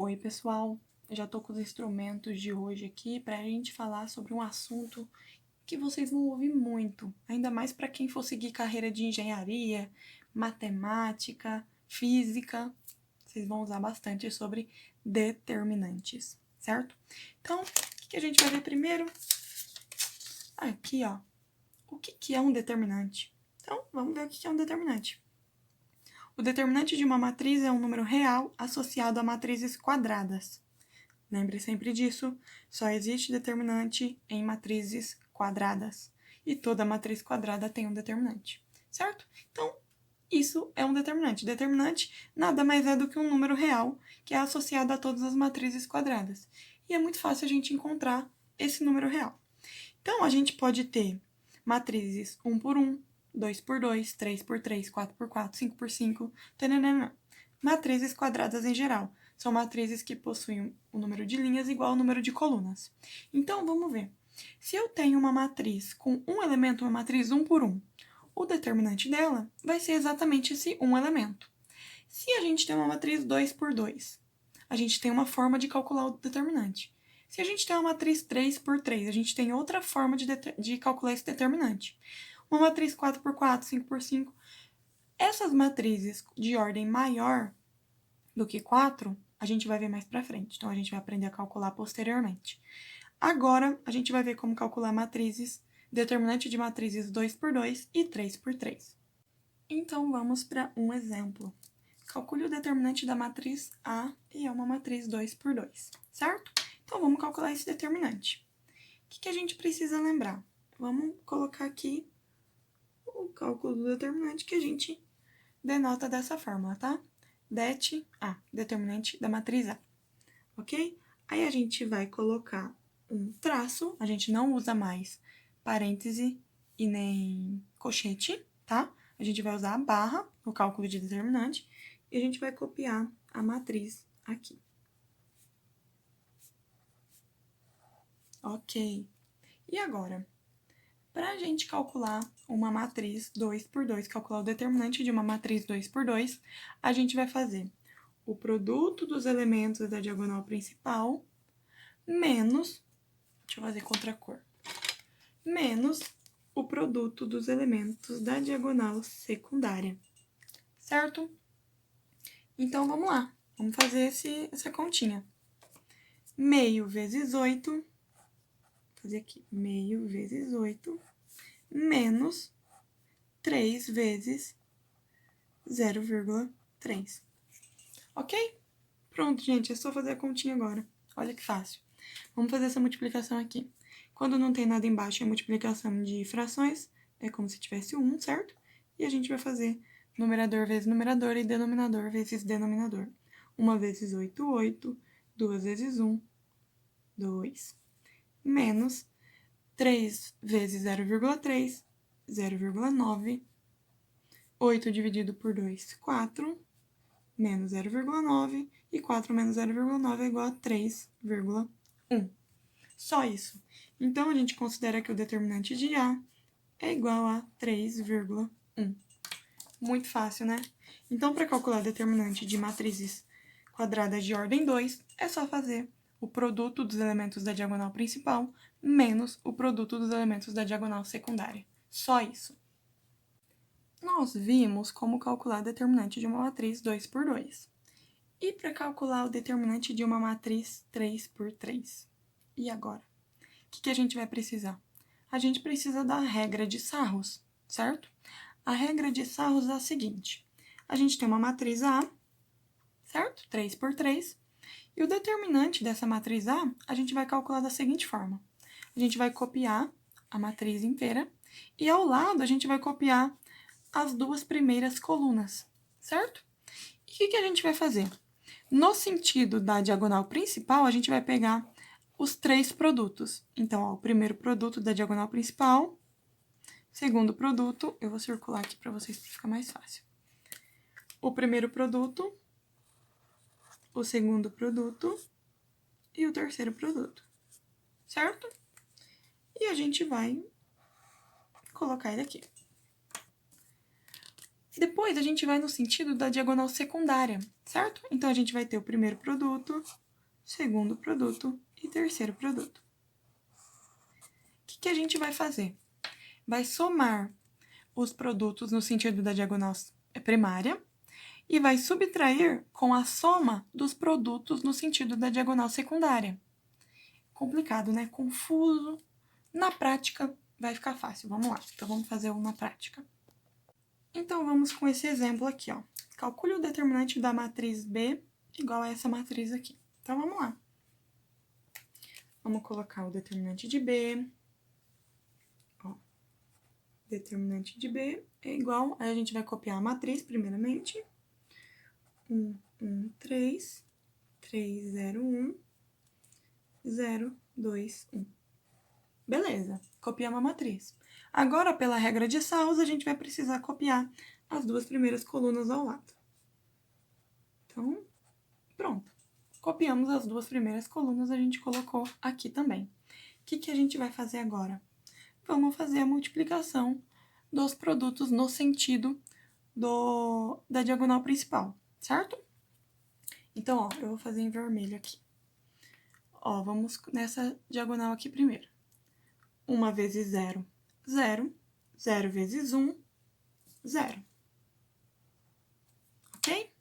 Oi, pessoal! Eu já tô com os instrumentos de hoje aqui pra gente falar sobre um assunto que vocês vão ouvir muito, ainda mais para quem for seguir carreira de engenharia, matemática, física. Vocês vão usar bastante sobre determinantes, certo? Então, o que a gente vai ver primeiro? Aqui, ó. O que é um determinante? Então, vamos ver o que é um determinante. O determinante de uma matriz é um número real associado a matrizes quadradas. Lembre sempre disso, só existe determinante em matrizes quadradas. E toda matriz quadrada tem um determinante, certo? Então, isso é um determinante. Determinante nada mais é do que um número real que é associado a todas as matrizes quadradas. E é muito fácil a gente encontrar esse número real. Então, a gente pode ter matrizes 1 por 1, 2 por 2, 3 por 3, 4 por 4, 5 por 5, tananana. Matrizes quadradas em geral. São matrizes que possuem um número de linhas igual ao número de colunas. Então, vamos ver. Se eu tenho uma matriz com um elemento, uma matriz 1 por 1, o determinante dela vai ser exatamente esse um elemento. Se a gente tem uma matriz 2 por 2, a gente tem uma forma de calcular o determinante. Se a gente tem uma matriz 3 por 3, a gente tem outra forma de calcular esse determinante. Uma matriz 4 por 4, 5 por 5. Essas matrizes de ordem maior do que 4, a gente vai ver mais pra frente. Então, a gente vai aprender a calcular posteriormente. Agora, a gente vai ver como calcular matrizes, determinante de matrizes 2 por 2 e 3 por 3. Então, vamos para um exemplo. Calcule o determinante da matriz A e é uma matriz 2 por 2, certo? Então, vamos calcular esse determinante. O que a gente precisa lembrar? Vamos colocar aqui o cálculo do determinante que a gente denota dessa fórmula, tá? Det A, determinante da matriz A, ok? Aí a gente vai colocar um traço, a gente não usa mais parêntese e nem colchete, tá? A gente vai usar a barra no cálculo de determinante e a gente vai copiar a matriz aqui. Ok. E agora? Para a gente calcular uma matriz 2 por 2, calcular o determinante de uma matriz 2 por 2, a gente vai fazer o produto dos elementos da diagonal principal menos, deixa eu fazer contra a cor, menos o produto dos elementos da diagonal secundária, certo? Então, vamos lá. Vamos fazer essa continha. Meio vezes 8, vou fazer aqui, meio vezes 8, menos 3 vezes 0,3. Ok? Pronto, gente, é só fazer a continha agora. Olha que fácil. Vamos fazer essa multiplicação aqui. Quando não tem nada embaixo, é multiplicação de frações. É como se tivesse 1, certo? E a gente vai fazer numerador vezes numerador e denominador vezes denominador. 1 vezes 8, 8. 2 vezes 1, 2. Menos 3 vezes 0,3, 0,9. 8 dividido por 2, 4. Menos 0,9. E 4 menos 0,9 é igual a 3,1. Só isso. Então, a gente considera que o determinante de A é igual a 3,1. Muito fácil, né? Então, para calcular o determinante de matrizes quadradas de ordem 2, é só fazer o produto dos elementos da diagonal principal menos o produto dos elementos da diagonal secundária. Só isso. Nós vimos como calcular o determinante de uma matriz 2 por 2. E para calcular o determinante de uma matriz 3 por 3? E agora? O que a gente vai precisar? A gente precisa da regra de Sarros, certo? A regra de Sarros é a seguinte. A gente tem uma matriz A, certo? 3 por 3. E o determinante dessa matriz a gente vai calcular da seguinte forma. A gente vai copiar a matriz inteira e ao lado a gente vai copiar as duas primeiras colunas, certo? E o que a gente vai fazer? No sentido da diagonal principal, a gente vai pegar os três produtos. Então, ó, o primeiro produto da diagonal principal, segundo produto, eu vou circular aqui para vocês para ficar mais fácil. O primeiro produto, o segundo produto e o terceiro produto, certo? E a gente vai colocar ele aqui. Depois, a gente vai no sentido da diagonal secundária, certo? Então, a gente vai ter o primeiro produto, segundo produto e terceiro produto. O que a gente vai fazer? Vai somar os produtos no sentido da diagonal primária e vai subtrair com a soma dos produtos no sentido da diagonal secundária. Complicado, né? Confuso. Na prática, vai ficar fácil. Vamos lá. Então, vamos fazer uma prática. Então, vamos com esse exemplo aqui, ó. Calcule o determinante da matriz B igual a essa matriz aqui. Então, vamos lá. Vamos colocar o determinante de B. Ó. Determinante de B é igual... Aí, a gente vai copiar a matriz, primeiramente. 1, 1, 3, 3, 0, 1, 0, 2, 1. Beleza, copiamos a matriz. Agora, pela regra de Sauss, a gente vai precisar copiar as duas primeiras colunas ao lado. Então, pronto. Copiamos as duas primeiras colunas, a gente colocou aqui também. O que a gente vai fazer agora? Vamos fazer a multiplicação dos produtos no sentido da diagonal principal, certo? Então, ó, eu vou fazer em vermelho aqui. Ó, vamos nessa diagonal aqui primeiro. 1 vezes 0, 0. 0 vezes 1, 0. Ok?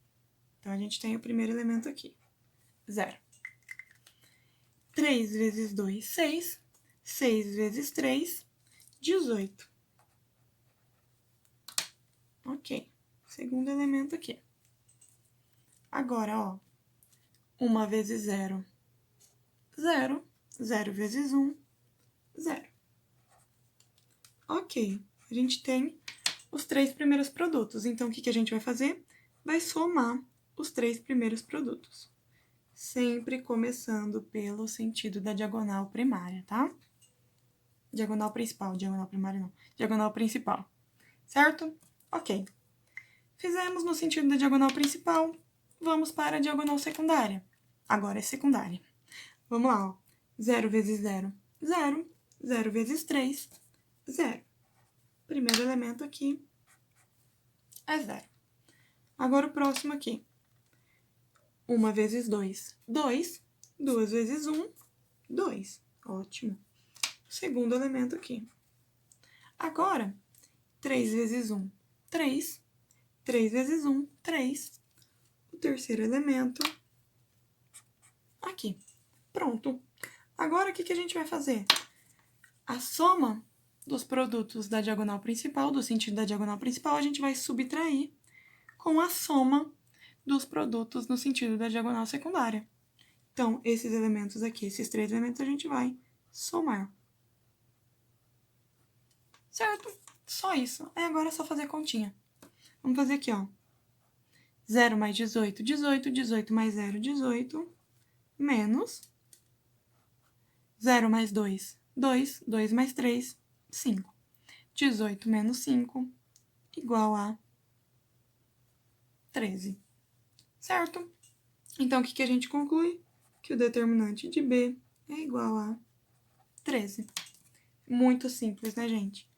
Então, a gente tem o primeiro elemento aqui. 0. 3 vezes 2, 6. 6 vezes 3, 18. Ok. Segundo elemento aqui. Agora, ó. 1 vezes 0, 0. 0 vezes 1, 0. Ok. A gente tem os 3 primeiros produtos. Então, o que a gente vai fazer? Vai somar os 3 primeiros produtos. Sempre começando pelo sentido da diagonal primária, tá? Diagonal principal, diagonal primária não. Diagonal principal, certo? Ok. Fizemos no sentido da diagonal principal, vamos para a diagonal secundária. Agora é secundária. Vamos lá, ó. 0 vezes 0, 0. 0 vezes 3, 0. Primeiro elemento aqui é 0. Agora o próximo aqui. 1 vezes 2, 2. 2 vezes 1, 2. Ótimo. Segundo elemento aqui. Agora, 3 vezes 1, 3. 3 vezes 1, 3. O terceiro elemento aqui. Pronto. Agora, o que a gente vai fazer? A soma dos produtos da diagonal principal, do sentido da diagonal principal, a gente vai subtrair com a soma dos produtos no sentido da diagonal secundária. Então, esses elementos aqui, esses 3 elementos, a gente vai somar. Certo? Só isso. Aí agora é só fazer a continha. Vamos fazer aqui, ó. 0 mais 18, 18. 18 mais 0, 18. Menos 0 mais 2, 2. 2 mais 3, 5. 18 menos 5 igual a 13. Certo? Então, o que a gente conclui? Que o determinante de B é igual a 13. Muito simples, né, gente?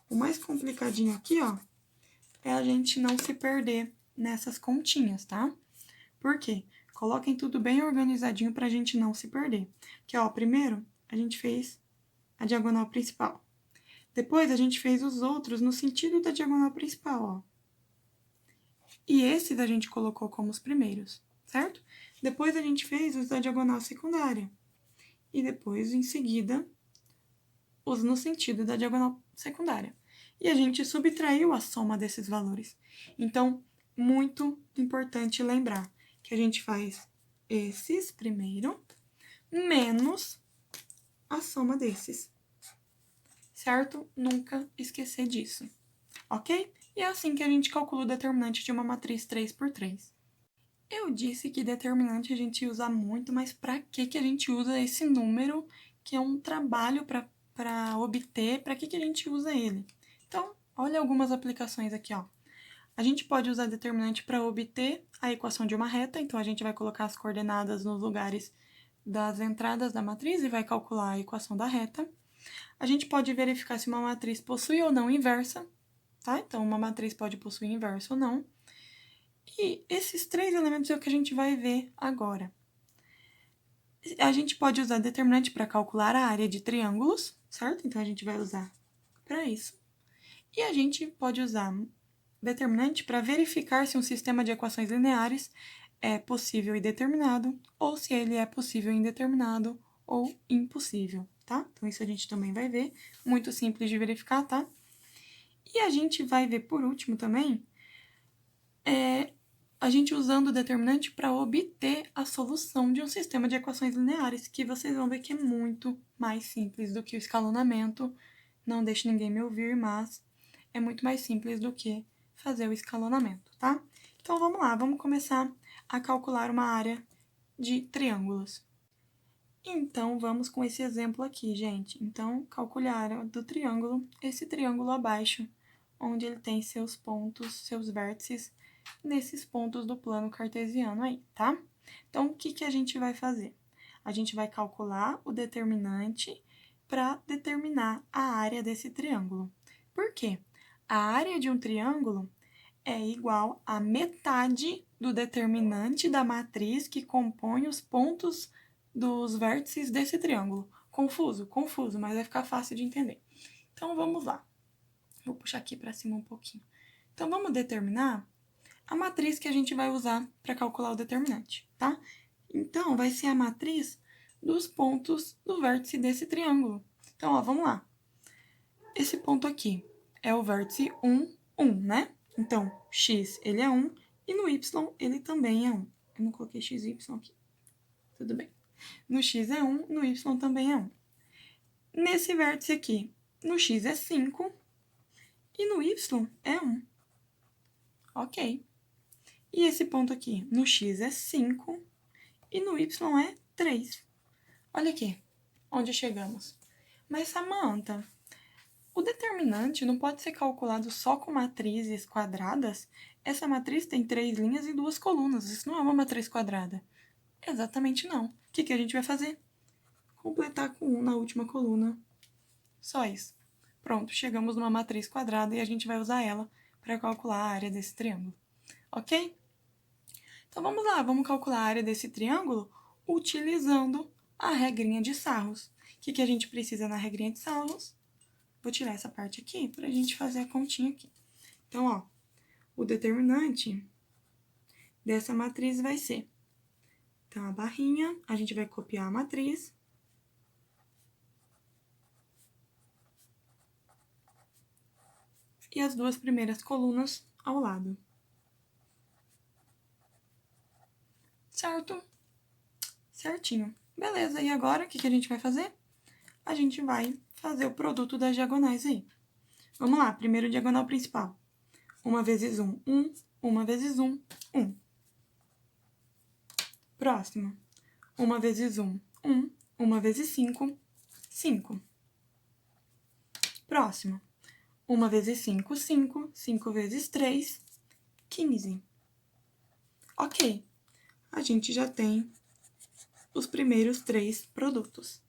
O mais complicadinho aqui, ó, é a gente não se perder nessas continhas, tá? Por quê? Coloquem tudo bem organizadinho pra gente não se perder. Que, ó, primeiro a gente fez a diagonal principal. Depois a gente fez os outros no sentido da diagonal principal, ó. E esses a gente colocou como os primeiros, certo? Depois a gente fez os da diagonal secundária. E depois, em seguida, os no sentido da diagonal secundária. E a gente subtraiu a soma desses valores. Então, muito importante lembrar que a gente faz esses primeiro, menos a soma desses. Certo? Nunca esquecer disso. Ok? E é assim que a gente calcula o determinante de uma matriz 3×3. Eu disse que determinante a gente usa muito, mas para que a gente usa esse número, que é um trabalho para obter, para que a gente usa ele? Então, olha algumas aplicações aqui, ó. A gente pode usar determinante para obter a equação de uma reta, então a gente vai colocar as coordenadas nos lugares das entradas da matriz e vai calcular a equação da reta. A gente pode verificar se uma matriz possui ou não inversa, tá? Então, uma matriz pode possuir inverso ou não. E esses 3 elementos é o que a gente vai ver agora. A gente pode usar determinante para calcular a área de triângulos, certo? Então, a gente vai usar para isso. E a gente pode usar determinante para verificar se um sistema de equações lineares é possível e determinado, ou se ele é possível e indeterminado ou impossível, tá? Então, isso a gente também vai ver. Muito simples de verificar, tá? E a gente vai ver, por último, também, a gente usando o determinante para obter a solução de um sistema de equações lineares, que vocês vão ver que é muito mais simples do que o escalonamento. Não deixe ninguém me ouvir, mas é muito mais simples do que fazer o escalonamento, tá? Então, vamos lá, vamos começar a calcular uma área de triângulos. Então, vamos com esse exemplo aqui, gente. Então, calcule a área do triângulo, esse triângulo abaixo, onde ele tem seus pontos, seus vértices, nesses pontos do plano cartesiano aí, tá? Então, o que a gente vai fazer? A gente vai calcular o determinante para determinar a área desse triângulo. Por quê? A área de um triângulo é igual a metade do determinante da matriz que compõe os pontos dos vértices desse triângulo. Confuso? Confuso, mas vai ficar fácil de entender. Então, vamos lá. Vou puxar aqui para cima um pouquinho. Então, vamos determinar a matriz que a gente vai usar para calcular o determinante, tá? Então, vai ser a matriz dos pontos do vértice desse triângulo. Então, ó, vamos lá. Esse ponto aqui é o vértice 1, 1, né? Então, x, ele é 1, e no y, ele também é 1. Eu não coloquei x e y aqui. Tudo bem. No x é 1, no y também é 1. Nesse vértice aqui, no x é 5, e no y é 1. Ok. E esse ponto aqui, no x é 5, e no y é 3. Olha aqui, onde chegamos. Mas, Samantha, o determinante não pode ser calculado só com matrizes quadradas? Essa matriz tem 3 linhas e 2 colunas. Isso não é uma matriz quadrada. Exatamente não. O que a gente vai fazer? Completar com 1 na última coluna. Só isso. Pronto, chegamos numa matriz quadrada e a gente vai usar ela para calcular a área desse triângulo. Ok? Então vamos lá, vamos calcular a área desse triângulo utilizando a regrinha de Sarros. O que a gente precisa na regrinha de Sarros? Vou tirar essa parte aqui para a gente fazer a continha aqui. Então, ó, o determinante dessa matriz vai ser... Então, a barrinha, a gente vai copiar a matriz. E as 2 primeiras colunas ao lado. Certo? Certinho. Beleza, e agora o que a gente vai fazer? A gente vai fazer o produto das diagonais aí. Vamos lá, primeiro diagonal principal. 1 vezes 1, 1. 1 vezes 1, 1. Próximo. 1 vezes 1, 1. 1 vezes 5, 5. Próximo. 1 vezes 5, 5. 5 vezes 3, 15. Ok. A gente já tem os primeiros 3 produtos.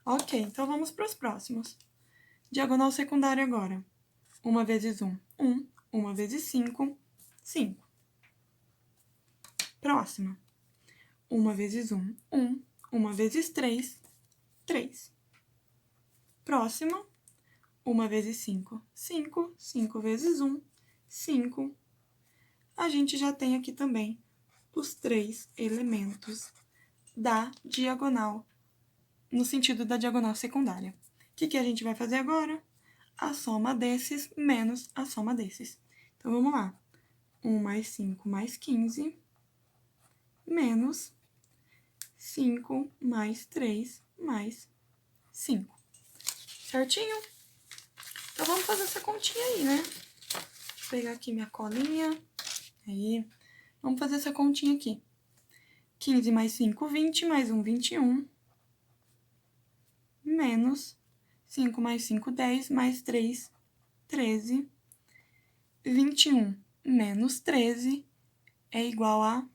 Ok, então vamos para os próximos. Diagonal secundária agora. 1 vezes 1, 1. 1 vezes 5, 5. Próxima. 1 vezes 1, 1. 1 vezes 3, 3. Próxima. 1 vezes 5, 5. 5 vezes 1, 5. A gente já tem aqui também os 3 elementos da diagonal, no sentido da diagonal secundária. O que a gente vai fazer agora? A soma desses menos a soma desses. Então, vamos lá. 1 mais 5 mais 15, menos 5 mais 3 mais 5. Certinho? Então, vamos fazer essa continha aí, né? Vou pegar aqui minha colinha. Aí, vamos fazer essa continha aqui. 15 mais 5, 20, mais 1, 21. Menos 5 mais 5, 10, mais 3, 13. 21 menos 13 é igual a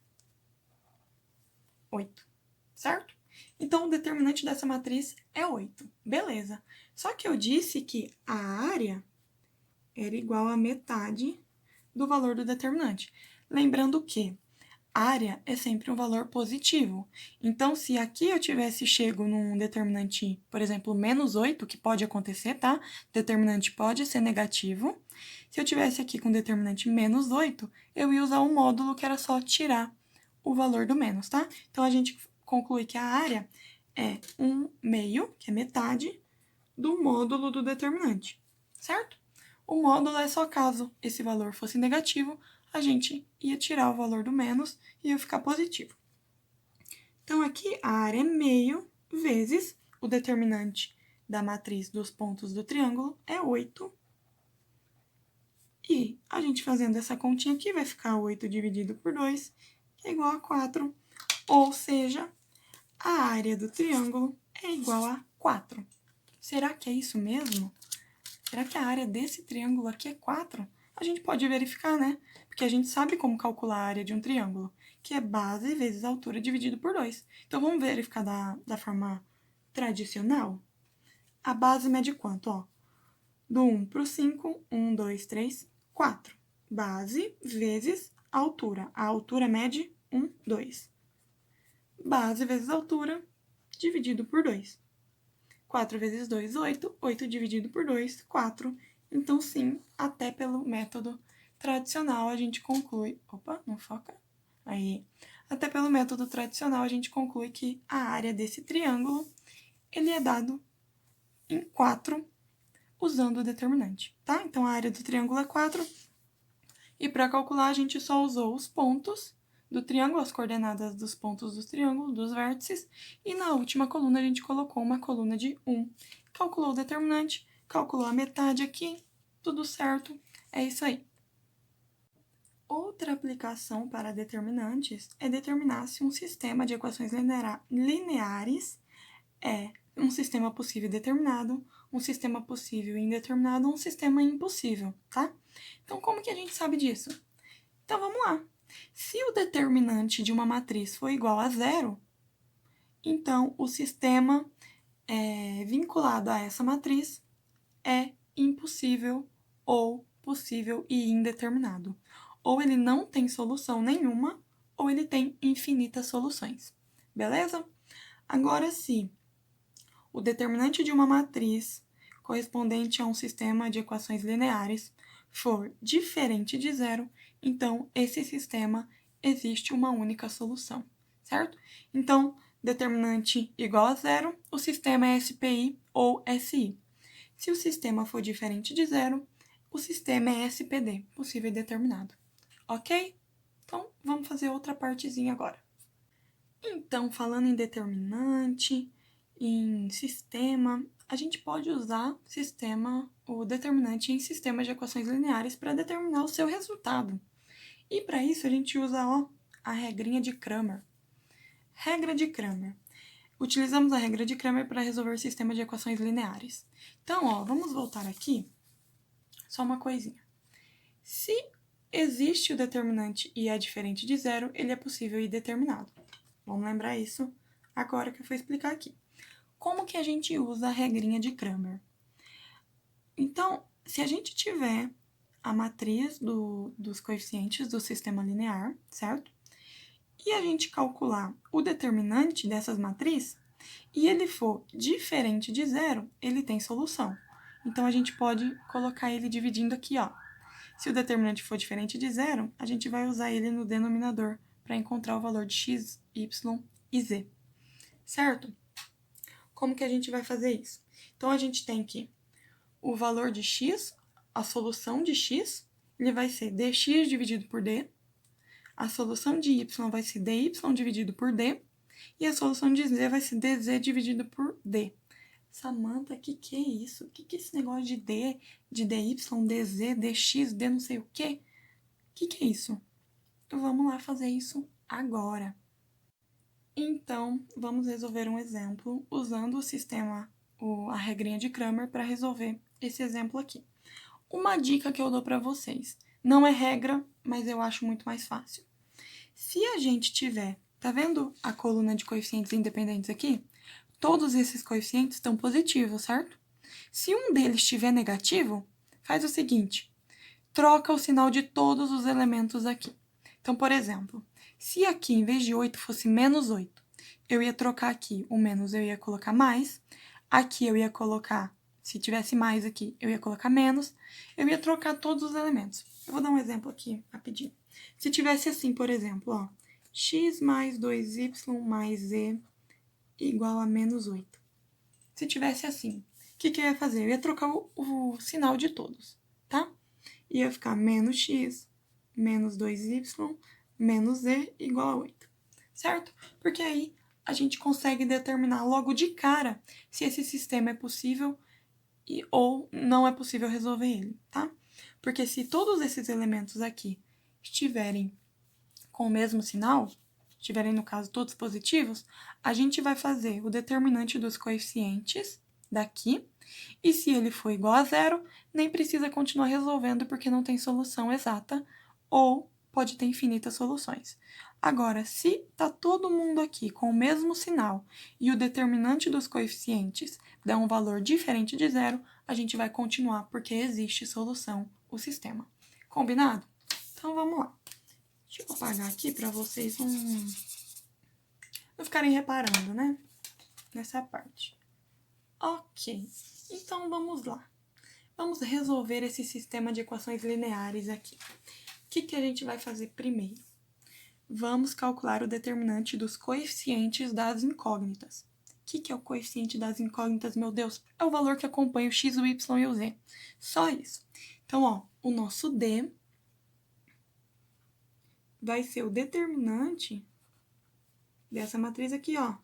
8, certo? Então, o determinante dessa matriz é 8. Beleza. Só que eu disse que a área era igual a metade do valor do determinante. Lembrando que área é sempre um valor positivo. Então, se aqui eu tivesse chego num determinante, por exemplo, -8, que pode acontecer, tá? Determinante pode ser negativo. Se eu tivesse aqui com determinante -8, eu ia usar um módulo que era só tirar o valor do menos, tá? Então, a gente conclui que a área é 1/2, que é metade, do módulo do determinante, certo? O módulo é só caso esse valor fosse negativo, a gente ia tirar o valor do menos e ia ficar positivo. Então, aqui a área é meio vezes o determinante da matriz dos pontos do triângulo é 8. E a gente fazendo essa continha aqui vai ficar 8 dividido por 2, que é igual a 4. Ou seja, a área do triângulo é igual a 4. Será que é isso mesmo? Será que a área desse triângulo aqui é 4? A gente pode verificar, né? Porque a gente sabe como calcular a área de um triângulo, que é base vezes altura dividido por 2. Então, vamos verificar da forma tradicional? A base mede quanto? Ó, do 1 para o 5, 1, 2, 3, 4. Base vezes altura. A altura mede 1, 2. Base vezes altura dividido por 2. 4 vezes 2, 8. 8 dividido por 2, 4. Então, sim, até pelo método tradicional a gente conclui... Opa, não foca? Aí. Até pelo método tradicional a gente conclui que a área desse triângulo ele é dado em 4 usando o determinante, tá? Então, a área do triângulo é 4. E para calcular, a gente só usou os pontos do triângulo, as coordenadas dos pontos do triângulo, dos vértices, e na última coluna a gente colocou uma coluna de 1. Calculou o determinante, calculou a metade aqui, tudo certo, é isso aí. Outra aplicação para determinantes é determinar se um sistema de equações lineares é um sistema possível e determinado, um sistema possível e indeterminado, ou um sistema impossível, tá? Então, como que a gente sabe disso? Então, vamos lá. Se o determinante de uma matriz for igual a 0, então o sistema vinculado a essa matriz é impossível ou possível e indeterminado. Ou ele não tem solução nenhuma, ou ele tem infinitas soluções. Beleza? Agora, se o determinante de uma matriz correspondente a um sistema de equações lineares for diferente de 0, então esse sistema existe uma única solução, certo? Então, determinante igual a 0, o sistema é SPI ou SI. Se o sistema for diferente de 0, o sistema é SPD, possível e determinado. Ok? Então, vamos fazer outra partezinha agora. Então, falando em determinante, em sistema, a gente pode usar o determinante em sistemas de equações lineares para determinar o seu resultado. E para isso a gente usa a regrinha de Cramer. Regra de Cramer. Utilizamos a regra de Cramer para resolver sistemas de equações lineares. Então, vamos voltar aqui. Só uma coisinha. Se existe o determinante e é diferente de 0, ele é possível e determinado. Vamos lembrar isso agora que eu vou explicar aqui. Como que a gente usa a regrinha de Cramer? Então, se a gente tiver a matriz dos coeficientes do sistema linear, certo? E a gente calcular o determinante dessas matrizes, e ele for diferente de 0, ele tem solução. Então, a gente pode colocar ele dividindo aqui, ó. Se o determinante for diferente de 0, a gente vai usar ele no denominador para encontrar o valor de x, y e z, certo? Como que a gente vai fazer isso? Então, a gente tem que o valor de x, a solução de x, ele vai ser dx dividido por d, a solução de y vai ser dy dividido por d, e a solução de z vai ser dz dividido por d. Samantha, que é isso? Que é esse negócio de d, de dy, dz, dx, d não sei o quê? Que é isso? Vamos lá fazer isso agora. Então, vamos resolver um exemplo usando o sistema, a regrinha de Cramer para resolver esse exemplo aqui. Uma dica que eu dou para vocês, não é regra, mas eu acho muito mais fácil. Se a gente tiver, tá vendo a coluna de coeficientes independentes aqui? Todos esses coeficientes estão positivos, certo? Se um deles estiver negativo, faz o seguinte, troca o sinal de todos os elementos aqui. Então, por exemplo, se aqui, em vez de 8, fosse menos 8, eu ia trocar aqui o menos, eu ia colocar mais. Aqui eu ia colocar, se tivesse mais aqui, eu ia colocar menos. Eu ia trocar todos os elementos. Eu vou dar um exemplo aqui, rapidinho. Se tivesse assim, por exemplo, ó, x mais 2y mais z igual a menos 8. Se tivesse assim, o que eu ia fazer? Eu ia trocar o sinal de todos, tá? Ia ficar menos x, menos 2y, menos z igual a 8, certo? Porque aí a gente consegue determinar logo de cara se esse sistema é possível ou não é possível resolver ele, tá? Porque se todos esses elementos aqui estiverem com o mesmo sinal, estiverem, no caso, todos positivos, a gente vai fazer o determinante dos coeficientes daqui, e se ele for igual a zero, nem precisa continuar resolvendo porque não tem solução exata, ou pode ter infinitas soluções. Agora, se está todo mundo aqui com o mesmo sinal e o determinante dos coeficientes der um valor diferente de zero, a gente vai continuar porque existe solução o sistema. Combinado? Então, vamos lá. Deixa eu apagar aqui para vocês não ficarem reparando, né? Nessa parte. Ok, então vamos lá. Vamos resolver esse sistema de equações lineares aqui. O que a gente vai fazer primeiro? Vamos calcular o determinante dos coeficientes das incógnitas. O que é o coeficiente das incógnitas, meu Deus? É o valor que acompanha o x, o y e o z. Só isso. Então, ó, o nosso D vai ser o determinante dessa matriz aqui, ó.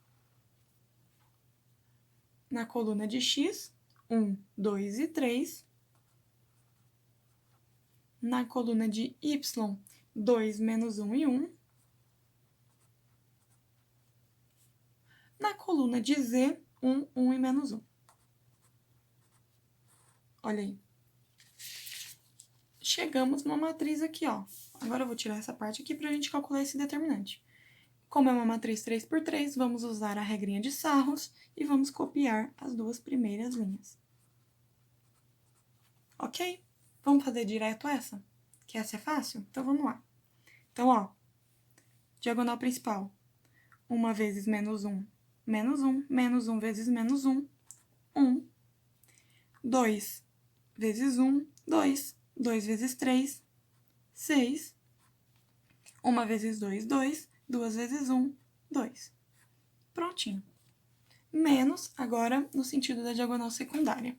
Na coluna de x, 1, 2 e 3. Na coluna de y, 2, menos 1 e 1. Na coluna de z, 1, 1 e menos 1. Olha aí. Chegamos numa matriz aqui, ó. Agora eu vou tirar essa parte aqui para a gente calcular esse determinante. Como é uma matriz 3 por 3, vamos usar a regrinha de Sarros e vamos copiar as duas primeiras linhas. Ok? Vamos fazer direto essa? Que essa é fácil? Então, vamos lá. Então, ó, diagonal principal. 1 vezes menos 1, menos 1. Menos 1 vezes menos 1, 1. 2 vezes 1, 2. 2 vezes 3, 6. 1 vezes 2, 2. 2 vezes 1, 2. Prontinho. Menos, agora, no sentido da diagonal secundária.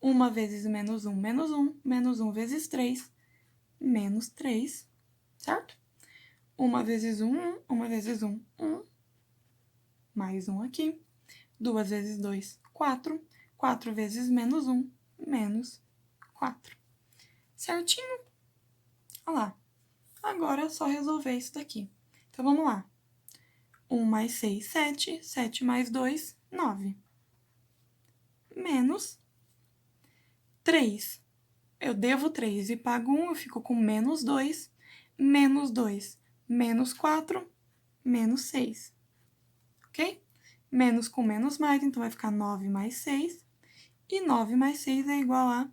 1 vezes menos 1, menos 1. Menos 1 vezes 3, menos 3. Certo? 1 vezes 1, 1. 1 vezes 1, 1. Mais 1 aqui. 2 vezes 2, 4. 4 vezes menos 1, menos 4. Certinho? Olha lá. Agora é só resolver isso daqui. Então, vamos lá. 1 mais 6, 7. 7 mais 2, 9. Menos 3. Eu devo 3 e pago 1, eu fico com menos 2. Menos 2, menos 4, menos 6. Ok? Menos com menos mais, então vai ficar 9 mais 6. E 9 mais 6 é igual a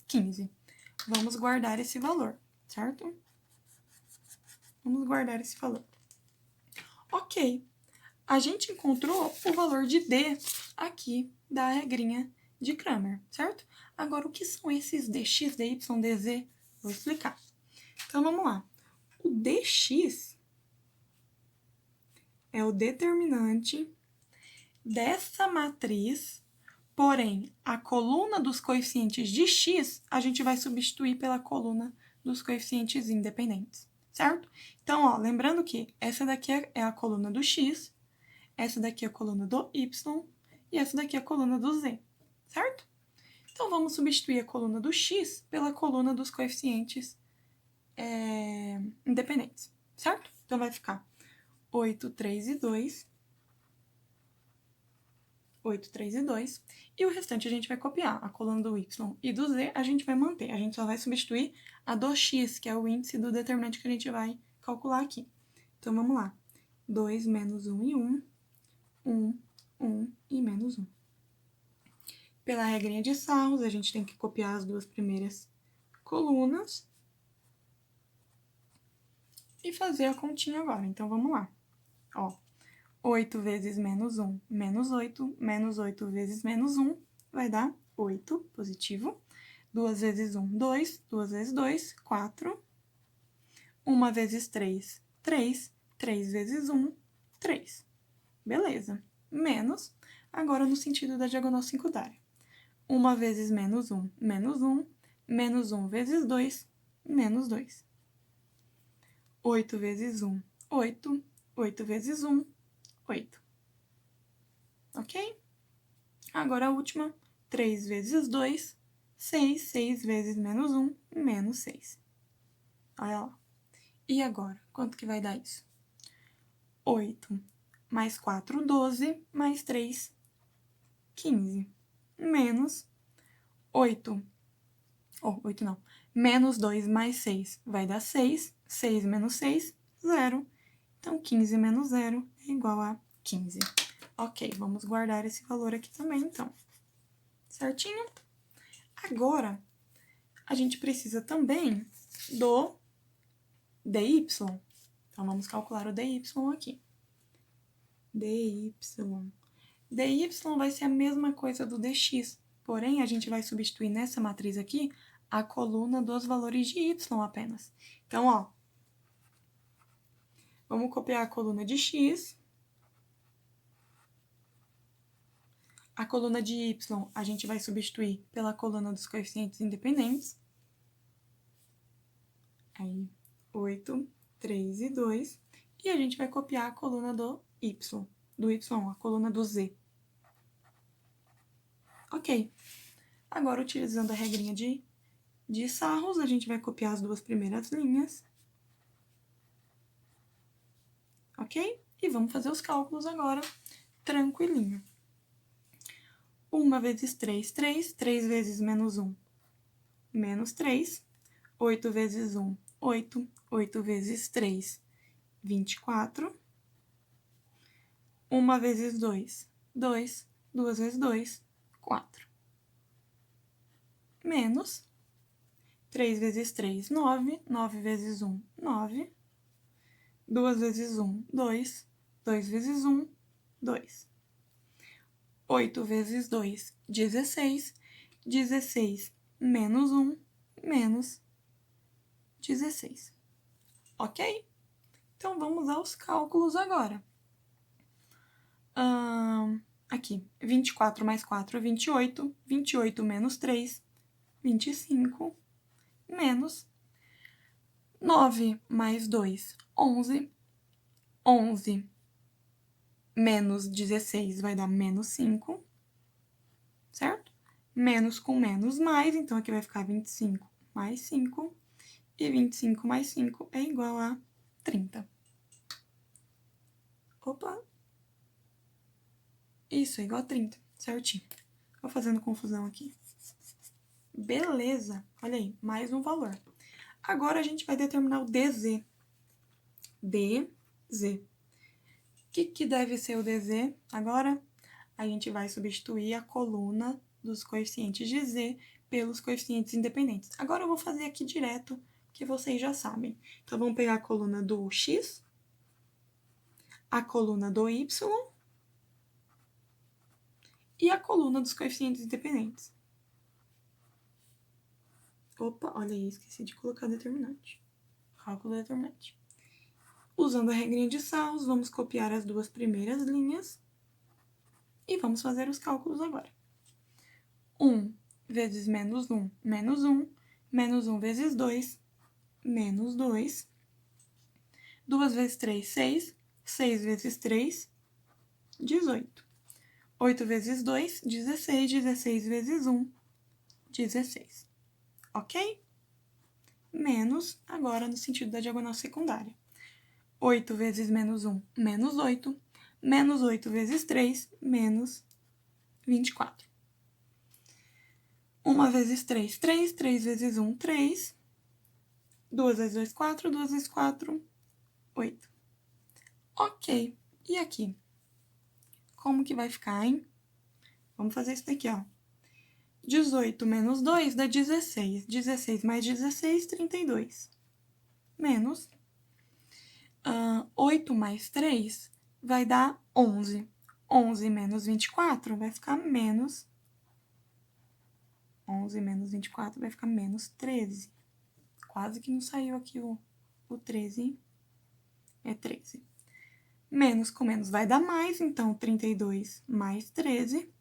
15. Vamos guardar esse valor, certo? Vamos guardar esse valor. Ok. A gente encontrou o valor de D aqui da regrinha de Cramer, certo? Agora, o que são esses dx, dy, dz? Vou explicar. Então, vamos lá. O dx é o determinante dessa matriz, porém, a coluna dos coeficientes de x, a gente vai substituir pela coluna dos coeficientes independentes, certo? Então, ó, lembrando que essa daqui é a coluna do x, essa daqui é a coluna do y e essa daqui é a coluna do z, certo? Então, vamos substituir a coluna do x pela coluna dos coeficientes independentes, certo? Então, vai ficar 8, 3 e 2. 8, 3 e 2. E o restante a gente vai copiar. A coluna do y e do z a gente vai manter. A gente só vai substituir a do x, que é o índice do determinante que a gente vai calcular aqui. Então, vamos lá. 2 menos 1 e 1. 1, 1 e menos 1. Pela regrinha de Sarros, a gente tem que copiar as duas primeiras colunas. e fazer a continha agora. Então, vamos lá. Ó, 8 vezes menos 1, menos 8. Menos 8 vezes menos 1 vai dar 8, positivo. 2 vezes 1, 2. 2 vezes 2, 4. 1 vezes 3, 3. 3 vezes 1, 3. Beleza. Menos, agora no sentido da diagonal secundária. 1 vezes menos 1, menos 1. Menos 1 vezes 2, menos 2. 8 vezes 1, 8. 8 vezes 1, 8. Ok? Agora a última. 3 vezes 2, 6. 6 vezes menos 1, menos 6. Olha lá. E agora, quanto que vai dar isso? 8 mais 4, 12, mais 3, 15. Menos 8. Oh, 8 não. Menos 2 mais 6 vai dar 6. 6 menos 6, 0. Então, 15 menos 0 é igual a 15. Ok, vamos guardar esse valor aqui também, então. Certinho? Agora, a gente precisa também do dy. Então, vamos calcular o dy aqui. dy. dy vai ser a mesma coisa do dx, porém, a gente vai substituir nessa matriz aqui a coluna dos valores de y apenas. Então, ó, vamos copiar a coluna de x. A coluna de y a gente vai substituir pela coluna dos coeficientes independentes. Aí, 8, 3 e 2. E a gente vai copiar a coluna do y, a coluna do z. Ok. Agora, utilizando a regrinha de sarros, a gente vai copiar as duas primeiras linhas. Ok? E vamos fazer os cálculos agora, tranquilinho. 1 vezes 3, 3. 3 vezes menos 1, menos 3. 8 vezes 1, 8. 8 vezes 3, 24. 1 vezes 2, 2. 2 vezes 2, 4. Menos 3 vezes 3, 9. 9 vezes 1, 9. 2 vezes 1, 2. 2 vezes 1, 2. 8 vezes 2, 16. 16 menos 1, menos 16. Ok? Então, vamos aos cálculos agora. Aqui, 24 mais 4, 28. 28 menos 3, 25. Menos 9 mais 2, 11. 11 menos 16 vai dar menos 5, certo? Menos com menos mais, então aqui vai ficar 25 mais 5. E 25 mais 5 é igual a 30. Opa! Isso, é igual a 30, certinho. Tô fazendo confusão aqui. Beleza! Olha aí, mais um valor. Agora a gente vai determinar o dz. dz. O que deve ser o dz? Agora, a gente vai substituir a coluna dos coeficientes de z pelos coeficientes independentes. Agora eu vou fazer aqui direto, que vocês já sabem. Então, vamos pegar a coluna do x, a coluna do y e a coluna dos coeficientes independentes. Opa, olha aí, esqueci de colocar determinante. Cálculo determinante. Usando a regrinha de sarros, vamos copiar as duas primeiras linhas e vamos fazer os cálculos agora. 1 vezes menos 1, menos 1. Menos 1 vezes 2, menos 2. 2 vezes 3, 6. 6 vezes 3, 18. 8 vezes 2, 16. 16 vezes 1, 16. Ok? Menos, agora no sentido da diagonal secundária. 8 vezes menos 1, menos 8. Menos 8 vezes 3, menos 24. 1 vezes 3, 3. 3 vezes 1, 3. 2 vezes 2, 4. 2 vezes 4, 8. Ok. E aqui? Como que vai ficar, hein? Vamos fazer isso daqui, ó. 18 menos 2 dá 16. 16 mais 16, 32. Menos 8 mais 3 vai dar 11. 11 menos 24 vai ficar menos... 11 menos 24 vai ficar menos 13. Quase que não saiu aqui o 13, hein? É 13. Menos com menos vai dar mais, então 32 mais 13.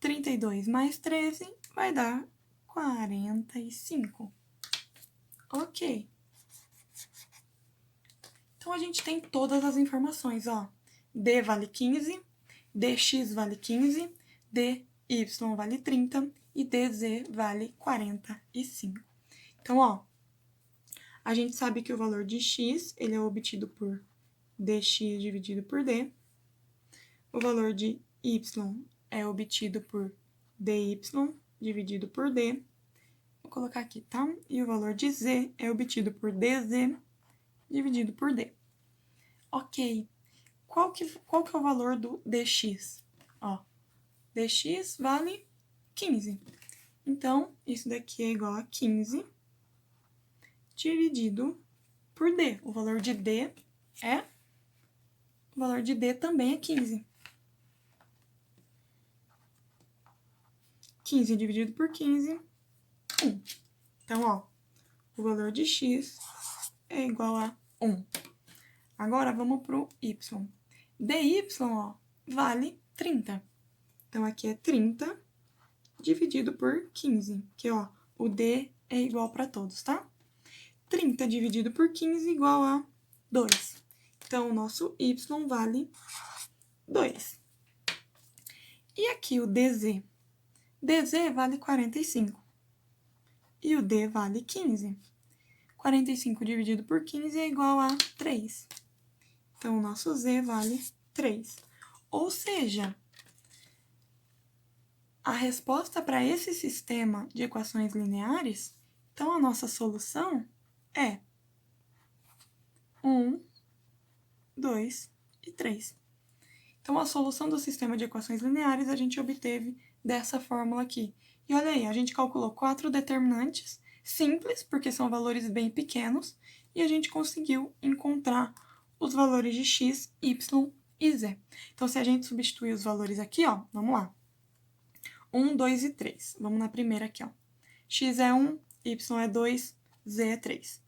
32 mais 13 vai dar 45. Ok. Então, a gente tem todas as informações, ó. D vale 15, dx vale 15, dy vale 30 e dz vale 45. Então, ó, a gente sabe que o valor de x, ele é obtido por dx dividido por d. O valor de y é obtido por dy dividido por d. Vou colocar aqui, tá? E o valor de z é obtido por dz dividido por d. Ok. Qual que é o valor do dx? Ó, dx vale 15. Então, isso daqui é igual a 15 dividido por d. O valor de d é... O valor de d também é 15. 15 dividido por 15, 1. Então, ó, o valor de x é igual a 1. Agora, vamos para o y. dy, ó, vale 30. Então, aqui é 30 dividido por 15, que, ó, o d é igual para todos, tá? 30 dividido por 15 igual a 2. Então, o nosso y vale 2. E aqui o dz? dz vale 45. E o d vale 15. 45 dividido por 15 é igual a 3. Então, o nosso z vale 3. Ou seja, a resposta para esse sistema de equações lineares, então a nossa solução é 1, 2 e 3. Então, a solução do sistema de equações lineares a gente obteve dessa fórmula aqui. E olha aí, a gente calculou 4 determinantes simples, porque são valores bem pequenos, e a gente conseguiu encontrar os valores de x, y e z. Então, se a gente substituir os valores aqui, ó, vamos lá. 1, 2 e 3. Vamos na primeira aqui, ó. X é 1, y é 2, z é 3.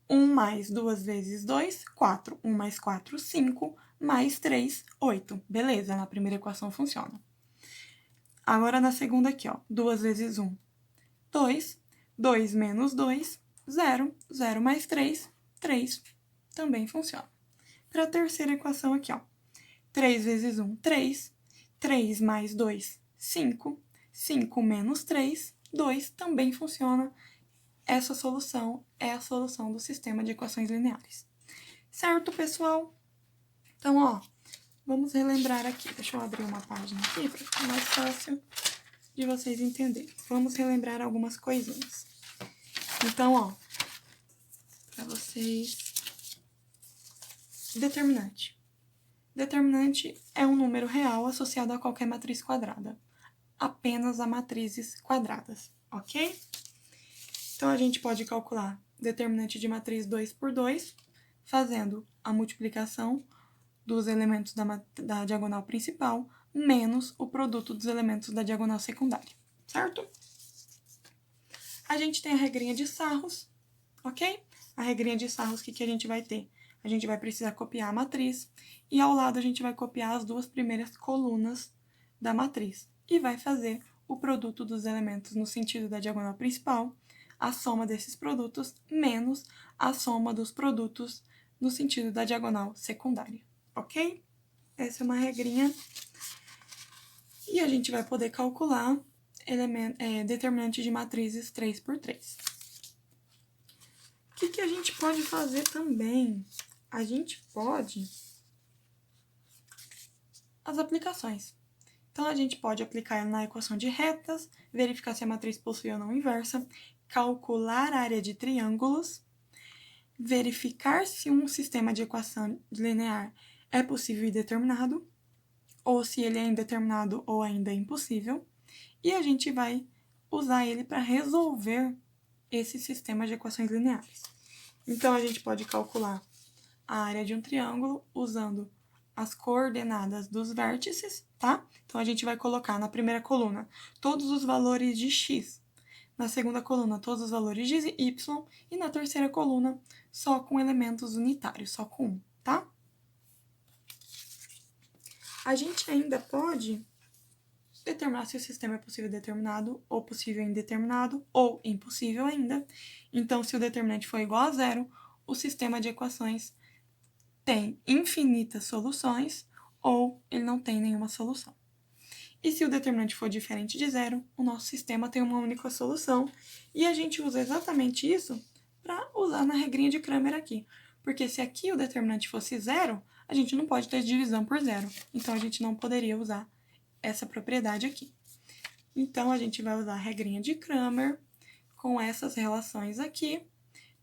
1 mais 2 vezes 2, 4. 1 mais 4, 5. Mais 3, 8. Beleza, na primeira equação funciona. Agora, na segunda aqui, ó. 2 vezes 1, 2. 2 menos 2, 0. 0 mais 3, 3. Também funciona. Para a terceira equação aqui, ó. 3 vezes 1, 3. 3 mais 2, 5. 5 menos 3, 2. Também funciona. Essa solução é a solução do sistema de equações lineares. Certo, pessoal? Então, ó, vamos relembrar aqui. Deixa eu abrir uma página aqui para ficar mais fácil de vocês entenderem. Vamos relembrar algumas coisinhas. Então, ó, para vocês... Determinante. Determinante é um número real associado a qualquer matriz quadrada. Apenas a matrizes quadradas, ok? Então, a gente pode calcular determinante de matriz 2 por 2, fazendo a multiplicação dos elementos da diagonal principal menos o produto dos elementos da diagonal secundária, certo? A gente tem a regrinha de Sarros, ok? A regrinha de Sarros, o que a gente vai ter? A gente vai precisar copiar a matriz e ao lado a gente vai copiar as duas primeiras colunas da matriz e vai fazer o produto dos elementos no sentido da diagonal principal, a soma desses produtos menos a soma dos produtos no sentido da diagonal secundária, ok? Essa é uma regrinha. E a gente vai poder calcular determinante de matrizes 3 por 3. O que a gente pode fazer também? A gente pode... As aplicações. Então, a gente pode aplicar na equação de retas, verificar se a matriz possui ou não inversa, calcular a área de triângulos, verificar se um sistema de equação linear é possível e determinado, ou se ele é indeterminado ou ainda é impossível, e a gente vai usar ele para resolver esse sistema de equações lineares. Então, a gente pode calcular a área de um triângulo usando as coordenadas dos vértices, tá? Então, a gente vai colocar na primeira coluna todos os valores de x, na segunda coluna todos os valores de y e na terceira coluna só com elementos unitários, só com 1, tá? A gente ainda pode determinar se o sistema é possível determinado, ou possível indeterminado, ou impossível ainda. Então, se o determinante for igual a zero, o sistema de equações tem infinitas soluções, ou ele não tem nenhuma solução. E se o determinante for diferente de zero, o nosso sistema tem uma única solução, e a gente usa exatamente isso para usar na regrinha de Cramer aqui. Porque se aqui o determinante fosse zero, a gente não pode ter divisão por zero. Então, a gente não poderia usar essa propriedade aqui. Então, a gente vai usar a regrinha de Cramer com essas relações aqui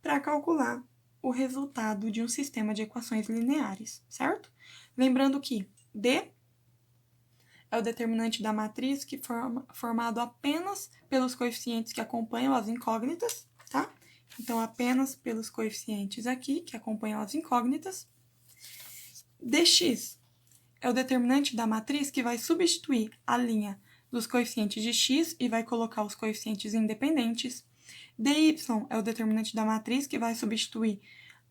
para calcular o resultado de um sistema de equações lineares, certo? Lembrando que D é o determinante da matriz que formado apenas pelos coeficientes que acompanham as incógnitas, tá? Então, apenas pelos coeficientes aqui que acompanham as incógnitas. Dx é o determinante da matriz que vai substituir a linha dos coeficientes de x e vai colocar os coeficientes independentes. Dy é o determinante da matriz que vai substituir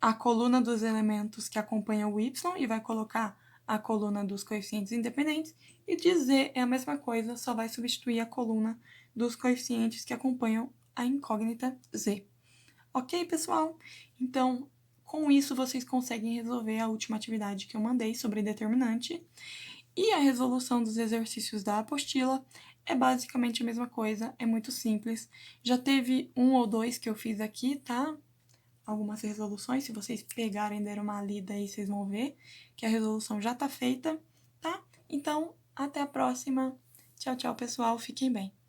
a coluna dos elementos que acompanham o y e vai colocar a coluna dos coeficientes independentes. E de z é a mesma coisa, só vai substituir a coluna dos coeficientes que acompanham a incógnita z. Ok, pessoal? Então, com isso, vocês conseguem resolver a última atividade que eu mandei sobre determinante. E a resolução dos exercícios da apostila é basicamente a mesma coisa, é muito simples. Já teve um ou dois que eu fiz aqui, tá? Algumas resoluções, se vocês pegarem e derem uma lida aí, vocês vão ver que a resolução já tá feita, tá? Então, até a próxima. Tchau, tchau, pessoal. Fiquem bem.